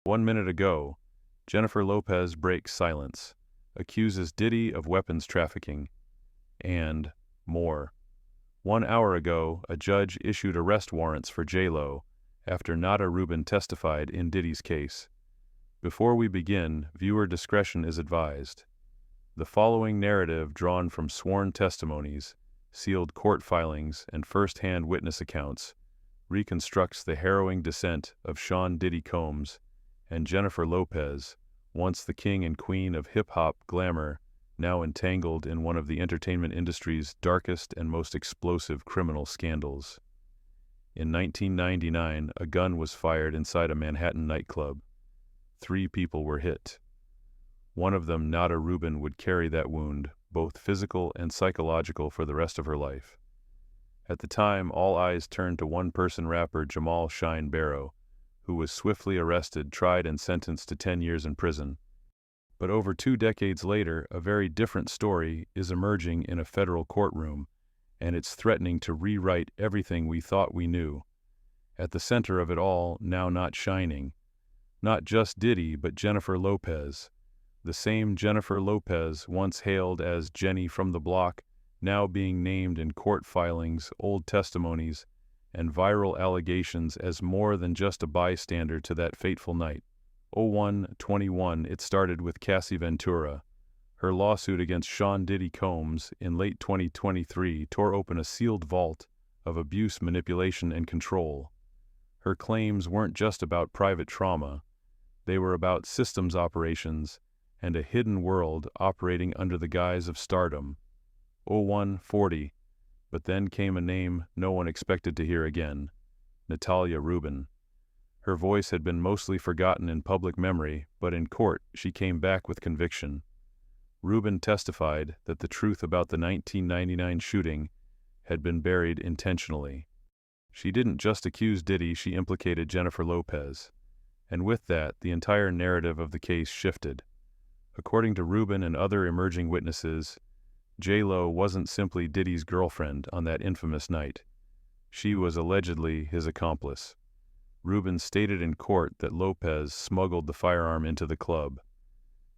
1 minute ago, Jennifer Lopez breaks silence, accuses Diddy of weapons trafficking, and more. 1 hour ago, a judge issued arrest warrants for J-Lo after Nada Rubin testified in Diddy's case. Before we begin, viewer discretion is advised. The following narrative, drawn from sworn testimonies, sealed court filings, and first-hand witness accounts, reconstructs the harrowing descent of Sean Diddy Combs and Jennifer Lopez, once the king and queen of hip-hop glamour, now entangled in one of the entertainment industry's darkest and most explosive criminal scandals. In 1999, a gun was fired inside a Manhattan nightclub. 3 people were hit. One of them, Nada Rubin, would carry that wound, both physical and psychological, for the rest of her life. At the time, all eyes turned to one-person rapper Jamal Shine Barrow, who was swiftly arrested, tried, and sentenced to 10 years in prison. But over 2 decades later, a very different story is emerging in a federal courtroom, and it's threatening to rewrite everything we thought we knew. At the center of it all, now not shining, not just Diddy, but Jennifer Lopez. The same Jennifer Lopez, once hailed as Jenny from the block, now being named in court filings, old testimonies, and viral allegations as more than just a bystander to that fateful night. 01/21, it started with Cassie Ventura. Her lawsuit against Sean Diddy Combs in late 2023 tore open a sealed vault of abuse, manipulation, and control. Her claims weren't just about private trauma. They were about systems operations and a hidden world operating under the guise of stardom. 01:40, but then came a name no one expected to hear again: Natalia Rubin. Her voice had been mostly forgotten in public memory, but in court she came back with conviction. Rubin testified that the truth about the 1999 shooting had been buried intentionally. She didn't just accuse Diddy, she implicated Jennifer Lopez. And with that, the entire narrative of the case shifted. According to Rubin and other emerging witnesses, J-Lo wasn't simply Diddy's girlfriend on that infamous night. She was allegedly his accomplice. Rubin stated in court that Lopez smuggled the firearm into the club.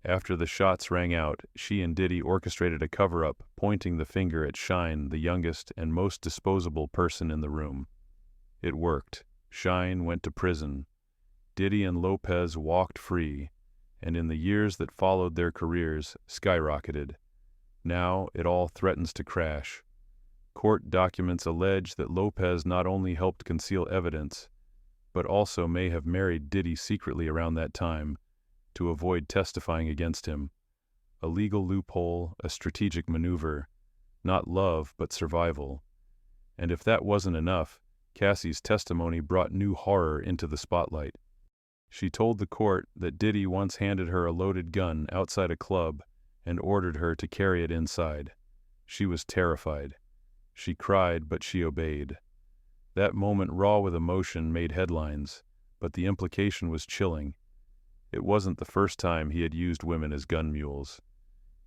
After the shots rang out, she and Diddy orchestrated a cover-up, pointing the finger at Shine, the youngest and most disposable person in the room. It worked. Shine went to prison. Diddy and Lopez walked free, and in the years that followed, their careers skyrocketed. Now it all threatens to crash. Court documents allege that Lopez not only helped conceal evidence, but also may have married Diddy secretly around that time to avoid testifying against him. A legal loophole, a strategic maneuver, not love but survival. And if that wasn't enough, Cassie's testimony brought new horror into the spotlight. She told the court that Diddy once handed her a loaded gun outside a club and ordered her to carry it inside. She was terrified. She cried, but she obeyed. That moment, raw with emotion, made headlines, but the implication was chilling. It wasn't the first time he had used women as gun mules.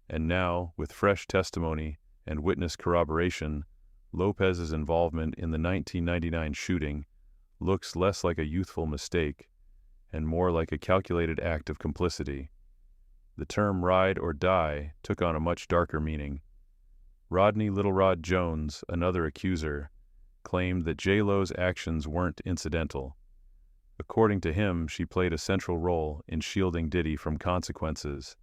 And now, with fresh testimony and witness corroboration, Lopez's involvement in the 1999 shooting looks less like a youthful mistake and more like a calculated act of complicity. The term ride or die took on a much darker meaning. Rodney Little Rod Jones, another accuser, claimed that J-Lo's actions weren't incidental. According to him, she played a central role in shielding Diddy from consequences.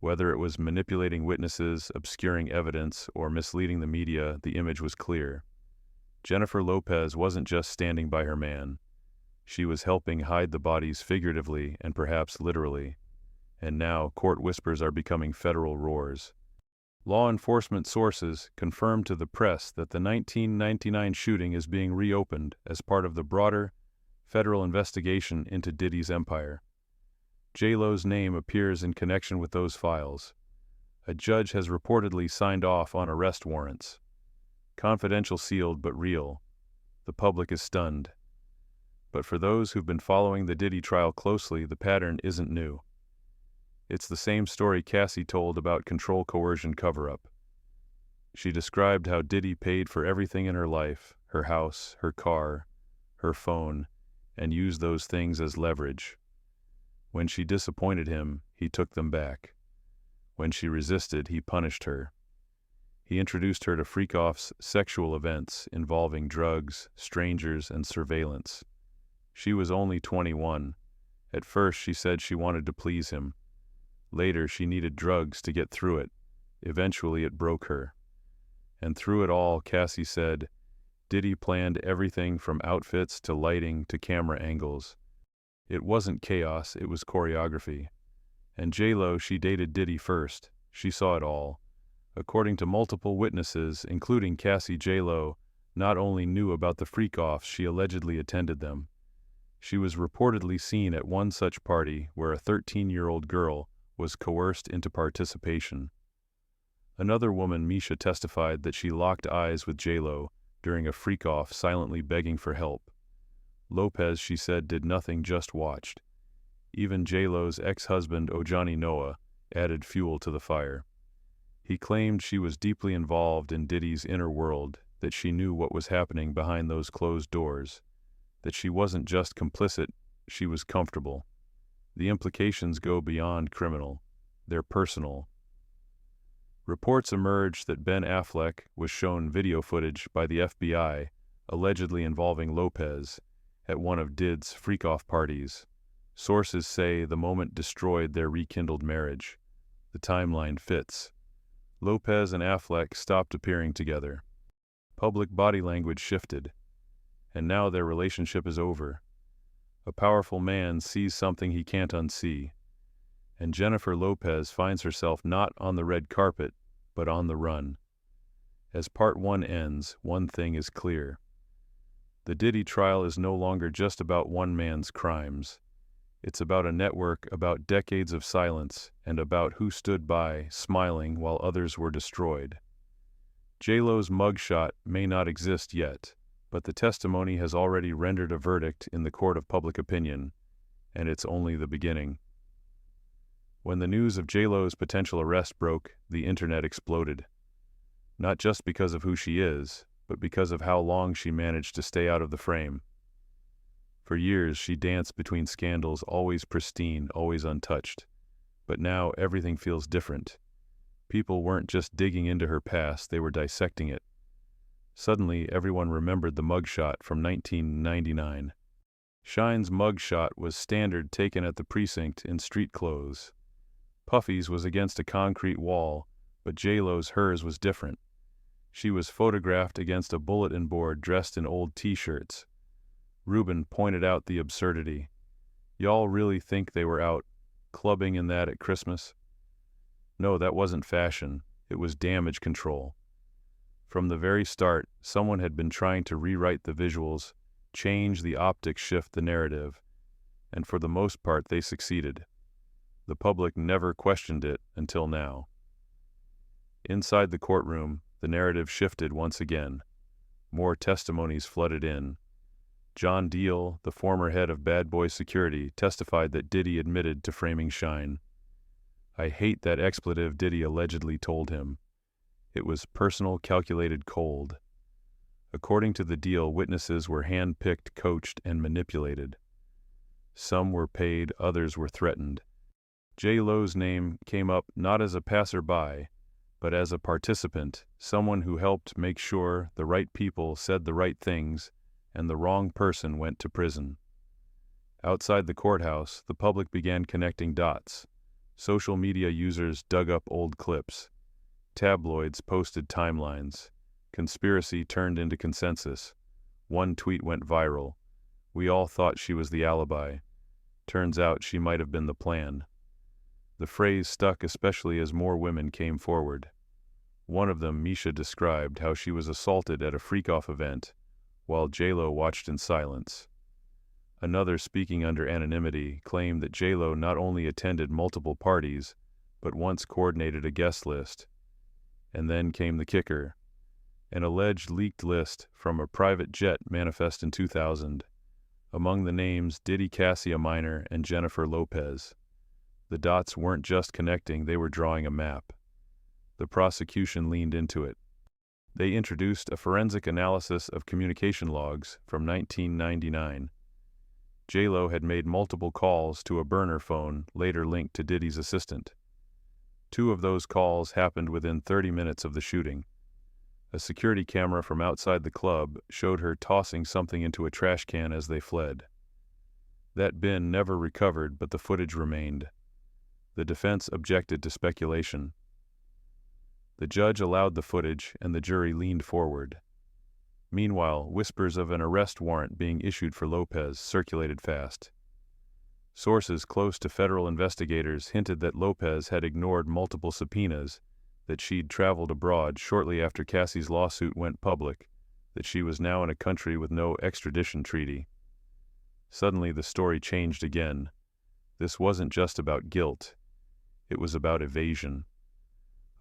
Whether it was manipulating witnesses, obscuring evidence, or misleading the media, the image was clear. Jennifer Lopez wasn't just standing by her man. She was helping hide the bodies figuratively and perhaps literally. And now, court whispers are becoming federal roars. Law enforcement sources confirmed to the press that the 1999 shooting is being reopened as part of the broader federal investigation into Diddy's empire. J-Lo's name appears in connection with those files. A judge has reportedly signed off on arrest warrants. Confidential, sealed, but real. The public is stunned. But for those who've been following the Diddy trial closely, the pattern isn't new. It's the same story Cassie told about control, coercion, cover-up. She described how Diddy paid for everything in her life, her house, her car, her phone, and used those things as leverage. When she disappointed him, he took them back. When she resisted, he punished her. He introduced her to freak-offs, sexual events involving drugs, strangers, and surveillance. She was only 21. At first, she said she wanted to please him. Later, she needed drugs to get through it. Eventually, it broke her. And through it all, Cassie said, Diddy planned everything from outfits to lighting to camera angles. It wasn't chaos, it was choreography. And J-Lo, she dated Diddy first. She saw it all. According to multiple witnesses, including Cassie, J-Lo not only knew about the freak-offs, she allegedly attended them. She was reportedly seen at one such party where a 13-year-old girl was coerced into participation. Another woman, Misha, testified that she locked eyes with J-Lo during a freak-off, silently begging for help. Lopez, she said, did nothing, just watched. Even J-Lo's ex-husband, Ojani Noah, added fuel to the fire. He claimed she was deeply involved in Diddy's inner world, that she knew what was happening behind those closed doors, that she wasn't just complicit, she was comfortable. The implications go beyond criminal. They're personal. Reports emerged that Ben Affleck was shown video footage by the FBI, allegedly involving Lopez, at one of Diddy's freak-off parties. Sources say the moment destroyed their rekindled marriage. The timeline fits. Lopez and Affleck stopped appearing together. Public body language shifted. And now their relationship is over. A powerful man sees something he can't unsee. And Jennifer Lopez finds herself not on the red carpet, but on the run. As part one ends, one thing is clear. The Diddy trial is no longer just about one man's crimes. It's about a network, about decades of silence, and about who stood by, smiling while others were destroyed. J-Lo's mugshot may not exist yet, but the testimony has already rendered a verdict in the court of public opinion, and it's only the beginning. When the news of J-Lo's potential arrest broke, the internet exploded. Not just because of who she is, but because of how long she managed to stay out of the frame. For years, she danced between scandals, always pristine, always untouched. But now, everything feels different. People weren't just digging into her past, they were dissecting it. Suddenly, everyone remembered the mugshot from 1999. Shine's mugshot was standard, taken at the precinct in street clothes. Puffy's was against a concrete wall, but J-Lo's, hers was different. She was photographed against a bulletin board dressed in old t-shirts. Rubin pointed out the absurdity. Y'all really think they were out clubbing in that at Christmas? No, that wasn't fashion. It was damage control. From the very start, someone had been trying to rewrite the visuals, change the optics, shift the narrative, and for the most part they succeeded. The public never questioned it until now. Inside the courtroom, the narrative shifted once again. More testimonies flooded in. John Deal, the former head of Bad Boy Security, testified that Diddy admitted to framing Shine. I hate that expletive, Diddy allegedly told him. It was personal, calculated, cold. According to the Deal, witnesses were hand-picked, coached, and manipulated. Some were paid, others were threatened. J-Lo's name came up not as a passerby, but as a participant, someone who helped make sure the right people said the right things and the wrong person went to prison. Outside the courthouse, the public began connecting dots. Social media users dug up old clips. Tabloids posted timelines. Conspiracy turned into consensus. One tweet went viral. We all thought she was the alibi. Turns out she might have been the plan. The phrase stuck, especially as more women came forward. One of them, Misha, described how she was assaulted at a freak-off event, while J-Lo watched in silence. Another, speaking under anonymity, claimed that J-Lo not only attended multiple parties, but once coordinated a guest list. And then came the kicker. An alleged leaked list from a private jet manifest in 2000. Among the names, Diddy, Cassie, a minor, and Jennifer Lopez. The dots weren't just connecting, they were drawing a map. The prosecution leaned into it. They introduced a forensic analysis of communication logs from 1999. J-Lo had made multiple calls to a burner phone later linked to Diddy's assistant. 2 of those calls happened within 30 minutes of the shooting. A security camera from outside the club showed her tossing something into a trash can as they fled. That bin never recovered, but the footage remained. The defense objected to speculation. The judge allowed the footage, and the jury leaned forward. Meanwhile, whispers of an arrest warrant being issued for Lopez circulated fast. Sources close to federal investigators hinted that Lopez had ignored multiple subpoenas, that she'd traveled abroad shortly after Cassie's lawsuit went public, that she was now in a country with no extradition treaty. Suddenly the story changed again. This wasn't just about guilt. It was about evasion.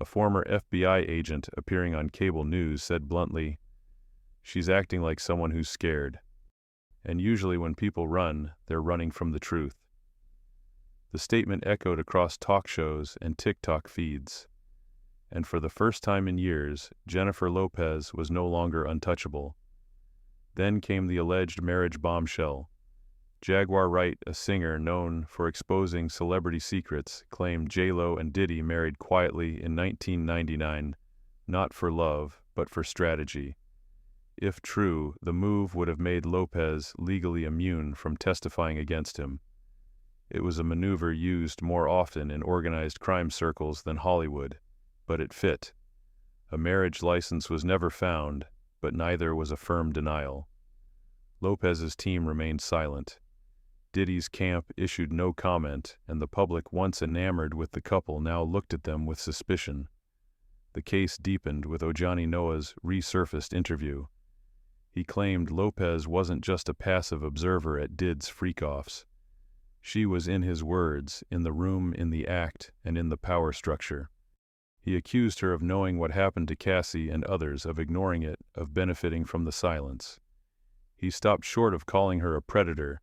A former FBI agent appearing on cable news said bluntly, "She's acting like someone who's scared. And usually when people run, they're running from the truth." The statement echoed across talk shows and TikTok feeds. And for the first time in years, Jennifer Lopez was no longer untouchable. Then came the alleged marriage bombshell. Jaguar Wright, a singer known for exposing celebrity secrets, claimed J-Lo and Diddy married quietly in 1999, not for love, but for strategy. If true, the move would have made Lopez legally immune from testifying against him. It was a maneuver used more often in organized crime circles than Hollywood, but it fit. A marriage license was never found, but neither was a firm denial. Lopez's team remained silent. Diddy's camp issued no comment, and the public, once enamored with the couple, now looked at them with suspicion. The case deepened with Ojani Noah's resurfaced interview. He claimed Lopez wasn't just a passive observer at Did's freak-offs. She was, in his words, in the room, in the act, and in the power structure. He accused her of knowing what happened to Cassie and others, of ignoring it, of benefiting from the silence. He stopped short of calling her a predator,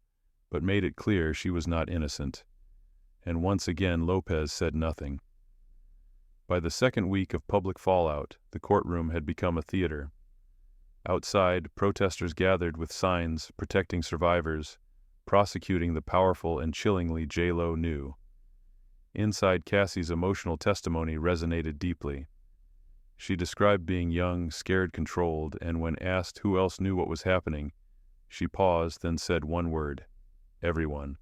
but made it clear she was not innocent. And once again Lopez said nothing. By the second week of public fallout, the courtroom had become a theater. Outside, protesters gathered with signs protecting survivors, prosecuting the powerful and chillingly J-Lo knew. Inside, Cassie's emotional testimony resonated deeply. She described being young, scared, controlled, and when asked who else knew what was happening, she paused, then said one word: everyone.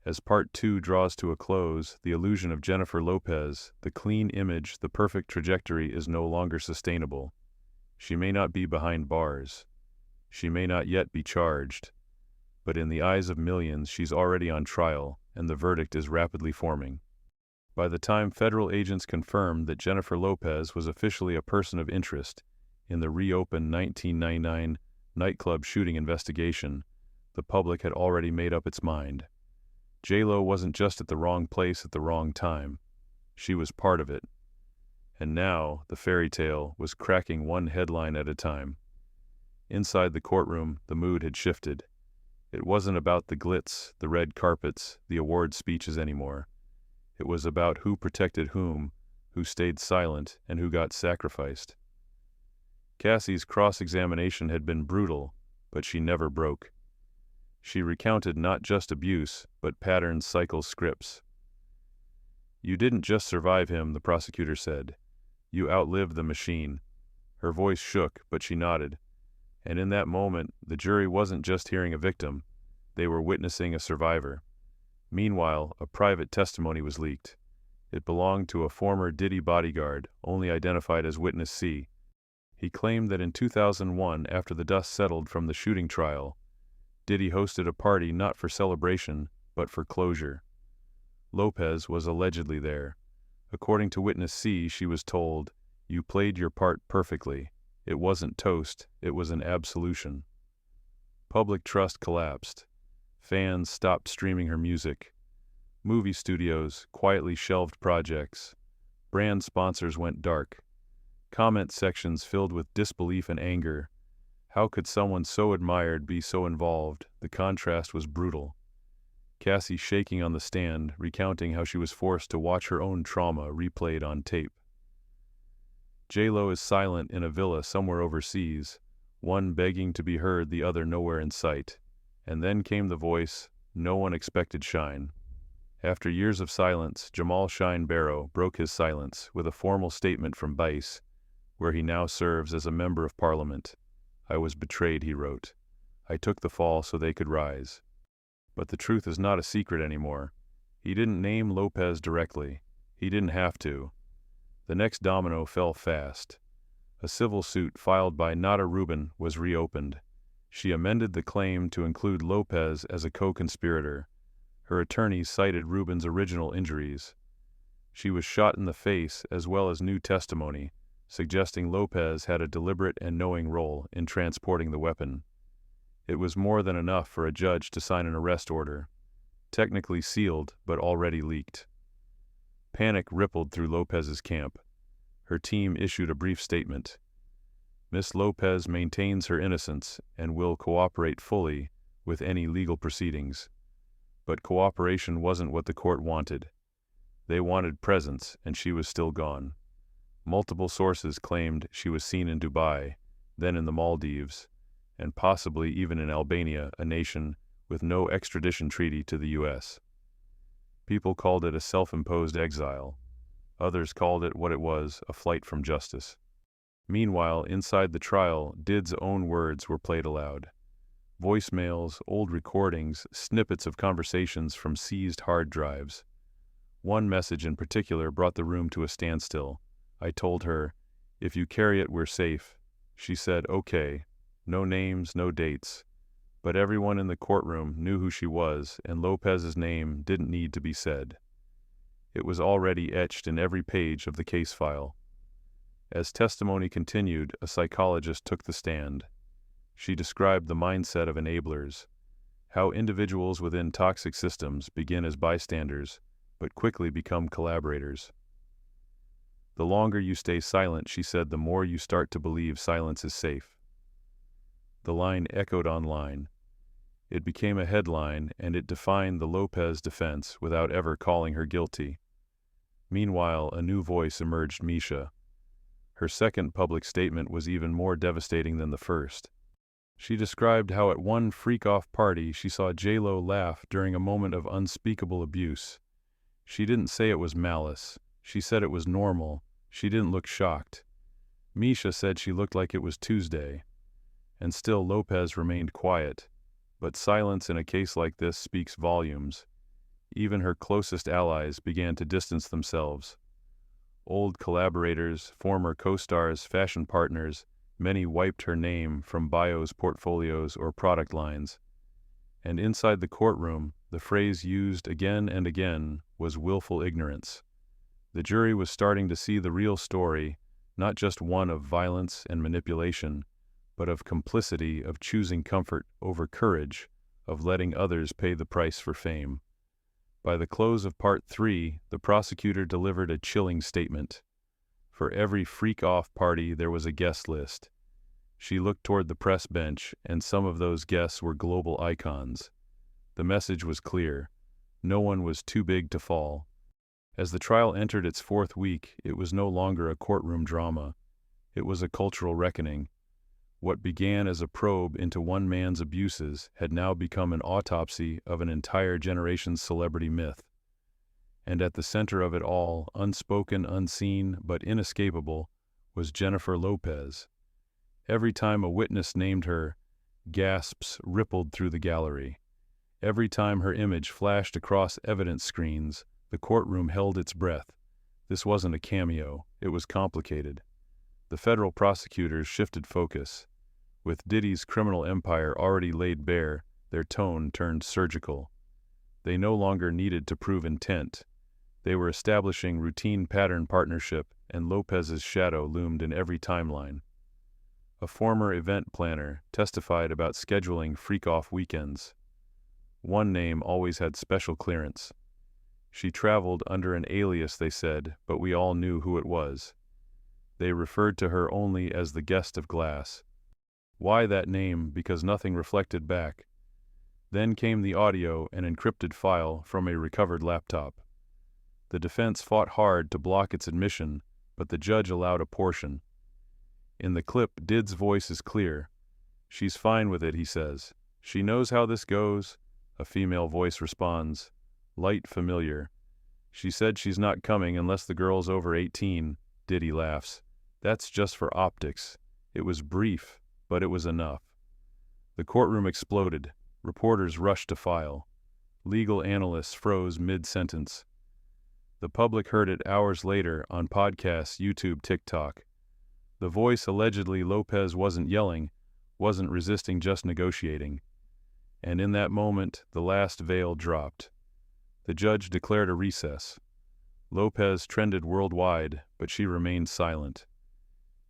As Part 2 draws to a close, the illusion of Jennifer Lopez, the clean image, the perfect trajectory, is no longer sustainable. She may not be behind bars. She may not yet be charged. But in the eyes of millions, she's already on trial, and the verdict is rapidly forming. By the time federal agents confirmed that Jennifer Lopez was officially a person of interest in the reopened 1999 nightclub shooting investigation, the public had already made up its mind. J-Lo wasn't just at the wrong place at the wrong time. She was part of it. And now, the fairy tale was cracking one headline at a time. Inside the courtroom, the mood had shifted. It wasn't about the glitz, the red carpets, the award speeches anymore. It was about who protected whom, who stayed silent, and who got sacrificed. Cassie's cross-examination had been brutal, but she never broke. She recounted not just abuse, but patterns, cycles, scripts. "You didn't just survive him," the prosecutor said. "You outlived the machine." Her voice shook, but she nodded. And in that moment, the jury wasn't just hearing a victim. They were witnessing a survivor. Meanwhile, a private testimony was leaked. It belonged to a former Diddy bodyguard, only identified as Witness C. He claimed that in 2001, after the dust settled from the shooting trial, Diddy hosted a party not for celebration, but for closure. Lopez was allegedly there. According to Witness C, she was told, "You played your part perfectly. It wasn't toast, it was an absolution." Public trust collapsed. Fans stopped streaming her music. Movie studios quietly shelved projects. Brand sponsors went dark. Comment sections filled with disbelief and anger. How could someone so admired be so involved? The contrast was brutal. Cassie shaking on the stand, recounting how she was forced to watch her own trauma replayed on tape. J-Lo is silent in a villa somewhere overseas, one begging to be heard, the other nowhere in sight. And then came the voice no one expected. Shine. After years of silence, Jamal Shine Barrow broke his silence with a formal statement from Bice, where he now serves as a member of parliament. I was betrayed, he wrote. I took the fall so they could rise. But the truth is not a secret anymore. He didn't name Lopez directly. He didn't have to. The next domino fell fast. A civil suit filed by Nada Rubin was reopened. She amended the claim to include Lopez as a co-conspirator. Her attorneys cited Rubin's original injuries. She was shot in the face as well as new testimony, suggesting Lopez had a deliberate and knowing role in transporting the weapon. It was more than enough for a judge to sign an arrest order, technically sealed but already leaked. Panic rippled through Lopez's camp. Her team issued a brief statement. Miss Lopez maintains her innocence and will cooperate fully with any legal proceedings. But cooperation wasn't what the court wanted. They wanted presence, and she was still gone. Multiple sources claimed she was seen in Dubai, then in the Maldives, and possibly even in Albania, a nation with no extradition treaty to the U.S. People called it a self-imposed exile. Others called it what it was, a flight from justice. Meanwhile, inside the trial, Did's own words were played aloud. Voicemails, old recordings, snippets of conversations from seized hard drives. One message in particular brought the room to a standstill. I told her, "If you carry it, we're safe." She said, "Okay." No names, no dates. But everyone in the courtroom knew who she was, and Lopez's name didn't need to be said. It was already etched in every page of the case file. As testimony continued, a psychologist took the stand. She described the mindset of enablers, how individuals within toxic systems begin as bystanders, but quickly become collaborators. The longer you stay silent, she said, the more you start to believe silence is safe. The line echoed online. It became a headline, and it defined the Lopez defense without ever calling her guilty. Meanwhile, a new voice emerged, Misha. Her second public statement was even more devastating than the first. She described how at one freak-off party she saw J-Lo laugh during a moment of unspeakable abuse. She didn't say it was malice. She said it was normal. She didn't look shocked. Misha said she looked like it was Tuesday. And still Lopez remained quiet. But silence in a case like this speaks volumes. Even her closest allies began to distance themselves. Old collaborators, former co-stars, fashion partners, many wiped her name from bios, portfolios, or product lines. And inside the courtroom, the phrase used again and again was willful ignorance. The jury was starting to see the real story, not just one of violence and manipulation, but of complicity, of choosing comfort over courage, of letting others pay the price for fame. By the close of Part 3, the prosecutor delivered a chilling statement. For every freak-off party, there was a guest list. She looked toward the press bench, and some of those guests were global icons. The message was clear. No one was too big to fall. As the trial entered its fourth week, it was no longer a courtroom drama. It was a cultural reckoning. What began as a probe into one man's abuses had now become an autopsy of an entire generation's celebrity myth. And at the center of it all, unspoken, unseen, but inescapable, was Jennifer Lopez. Every time a witness named her, gasps rippled through the gallery. Every time her image flashed across evidence screens, the courtroom held its breath. This wasn't a cameo, it was complicated. The federal prosecutors shifted focus. With Diddy's criminal empire already laid bare, their tone turned surgical. They no longer needed to prove intent. They were establishing routine pattern partnership, and Lopez's shadow loomed in every timeline. A former event planner testified about scheduling freak-off weekends. One name always had special clearance. She traveled under an alias, they said, but we all knew who it was. They referred to her only as the guest of glass. Why that name? Because nothing reflected back. Then came the audio, an encrypted file from a recovered laptop. The defense fought hard to block its admission, but the judge allowed a portion. In the clip, Did's voice is clear. She's fine with it, he says. "She knows how this goes," a female voice responds, light familiar. "She said she's not coming unless the girl's over 18, Diddy laughs. "That's just for optics." It was brief, but it was enough. The courtroom exploded. Reporters rushed to file. Legal analysts froze mid-sentence. The public heard it hours later on podcasts, YouTube, TikTok. The voice allegedly Lopez wasn't yelling, wasn't resisting, just negotiating. And in that moment, the last veil dropped. The judge declared a recess. Lopez trended worldwide, but she remained silent.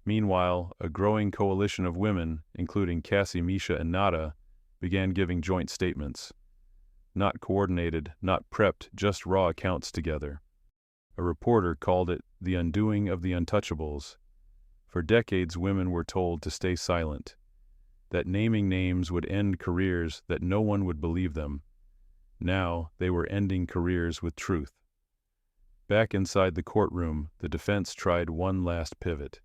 Meanwhile, a growing coalition of women, including Cassie, Misha, and Nada, began giving joint statements. Not coordinated, not prepped, just raw accounts together. A reporter called it the undoing of the untouchables. For decades, women were told to stay silent, that naming names would end careers, that no one would believe them. Now, they were ending careers with truth. Back inside the courtroom, the defense tried one last pivot.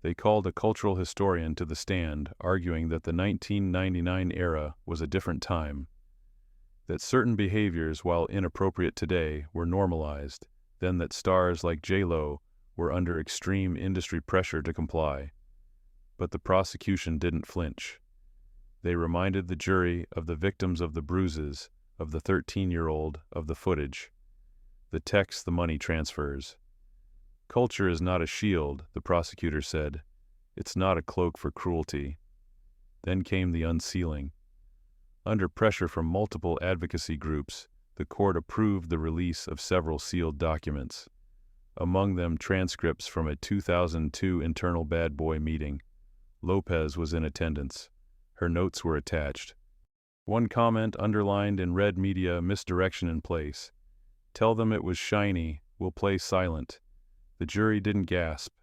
They called a cultural historian to the stand, arguing that the 1999 era was a different time, that certain behaviors, while inappropriate today, were normalized, then that stars like J-Lo were under extreme industry pressure to comply. But the prosecution didn't flinch. They reminded the jury of the victims, of the bruises, of the 13-year-old, of the footage, the texts, the money transfers. "Culture is not a shield," the prosecutor said. "It's not a cloak for cruelty." Then came the unsealing. Under pressure from multiple advocacy groups, the court approved the release of several sealed documents, among them transcripts from a 2002 internal bad boy meeting. Lopez was in attendance. Her notes were attached. One comment underlined in red media misdirection in place. "Tell them it was shiny, we'll play silent." The jury didn't gasp.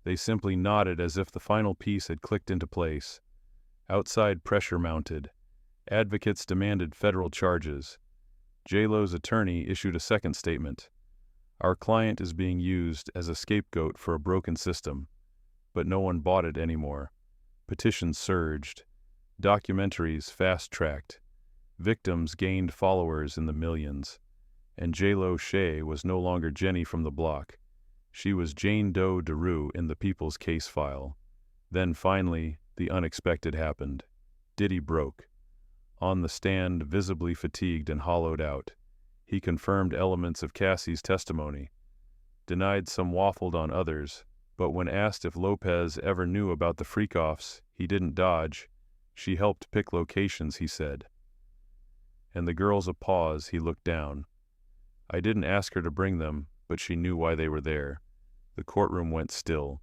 They simply nodded as if the final piece had clicked into place. Outside pressure mounted. Advocates demanded federal charges. J-Lo's attorney issued a second statement. "Our client is being used as a scapegoat for a broken system." But no one bought it anymore. Petitions surged. Documentaries fast-tracked. Victims gained followers in the millions. And J-Lo Shea was no longer Jenny from the block. She was Jane Doe DeRue in the People's case file. Then finally, the unexpected happened. Diddy broke. On the stand, visibly fatigued and hollowed out, he confirmed elements of Cassie's testimony, denied some, waffled on others, but when asked if Lopez ever knew about the freak-offs, he didn't dodge. "She helped pick locations," he said. And the girls a pause, he looked down. "I didn't ask her to bring them, but she knew why they were there." The courtroom went still.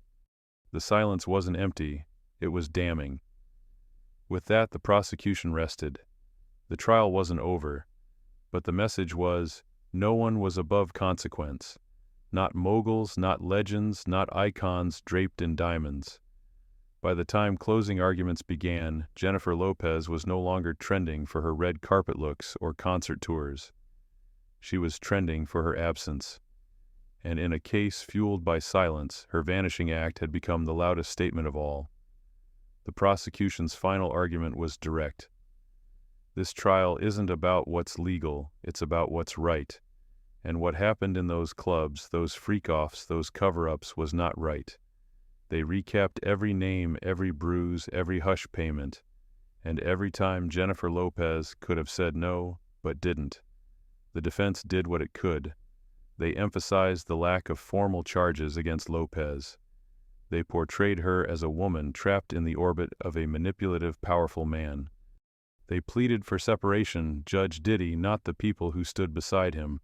The silence wasn't empty, it was damning. With that, the prosecution rested. The trial wasn't over, but the message was, no one was above consequence. Not moguls, not legends, not icons draped in diamonds. By the time closing arguments began, Jennifer Lopez was no longer trending for her red carpet looks or concert tours. She was trending for her absence. And in a case fueled by silence, her vanishing act had become the loudest statement of all. The prosecution's final argument was direct. This trial isn't about what's legal, it's about what's right. And what happened in those clubs, those freak-offs, those cover-ups was not right. They recapped every name, every bruise, every hush payment. And every time Jennifer Lopez could have said no, but didn't. The defense did what it could. They emphasized the lack of formal charges against Lopez. They portrayed her as a woman trapped in the orbit of a manipulative, powerful man. They pleaded for separation, Judge Diddy, not the people who stood beside him.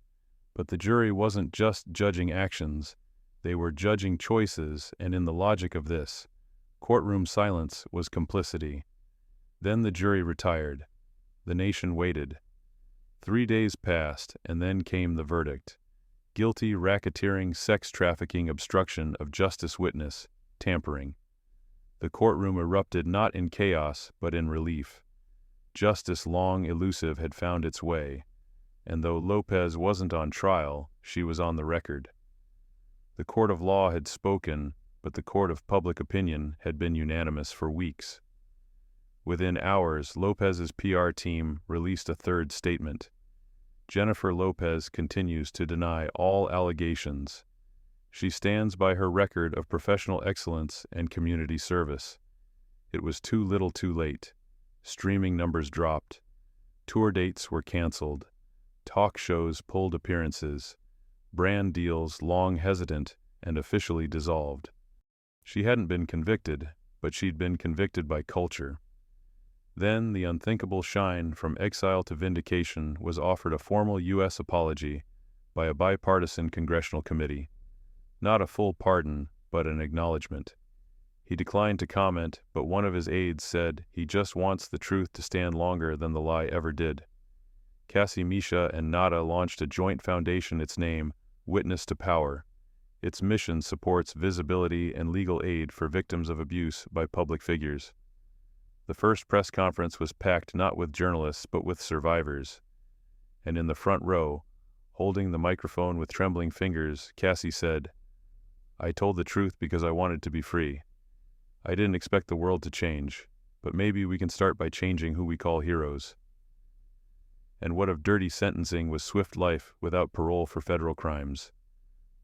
But the jury wasn't just judging actions. They were judging choices, and in the logic of this, courtroom silence was complicity. Then the jury retired. The nation waited. 3 days passed, and then came the verdict. Guilty, racketeering, sex trafficking, obstruction of justice, witness, tampering. The courtroom erupted not in chaos, but in relief. Justice, long elusive, had found its way, and though Lopez wasn't on trial, she was on the record. The court of law had spoken, but the court of public opinion had been unanimous for weeks. Within hours, Lopez's PR team released a third statement. Jennifer Lopez continues to deny all allegations. She stands by her record of professional excellence and community service. It was too little too late. Streaming numbers dropped. Tour dates were canceled. Talk shows pulled appearances. Brand deals long hesitant and officially dissolved. She hadn't been convicted, but she'd been convicted by culture. Then the unthinkable shine from exile to vindication was offered a formal U.S. apology by a bipartisan congressional committee. Not a full pardon, but an acknowledgement. He declined to comment, but one of his aides said he just wants the truth to stand longer than the lie ever did. Cassie Misha and Nada launched a joint foundation, its name, Witness to Power. Its mission supports visibility and legal aid for victims of abuse by public figures. The first press conference was packed not with journalists but with survivors. And in the front row, holding the microphone with trembling fingers, Cassie said, "I told the truth because I wanted to be free. I didn't expect the world to change, but maybe we can start by changing who we call heroes." And what of dirty sentencing with swift life without parole for federal crimes?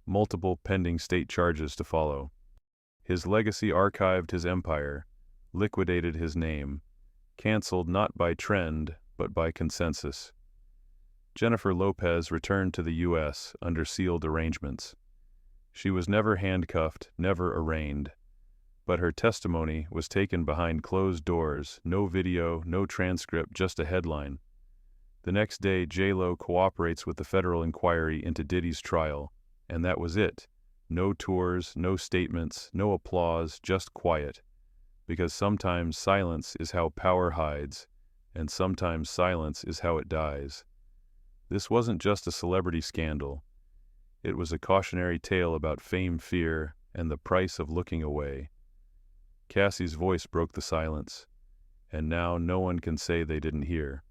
Multiple pending state charges to follow. His legacy archived his empire, liquidated his name, canceled not by trend, but by consensus. Jennifer Lopez returned to the U.S. under sealed arrangements. She was never handcuffed, never arraigned. But her testimony was taken behind closed doors, no video, no transcript, just a headline. The next day, J-Lo cooperates with the federal inquiry into Diddy's trial, and that was it. No tours, no statements, no applause, just quiet. Because sometimes silence is how power hides, and sometimes silence is how it dies. This wasn't just a celebrity scandal. It was a cautionary tale about fame, fear, and the price of looking away. Cassie's voice broke the silence, and now no one can say they didn't hear.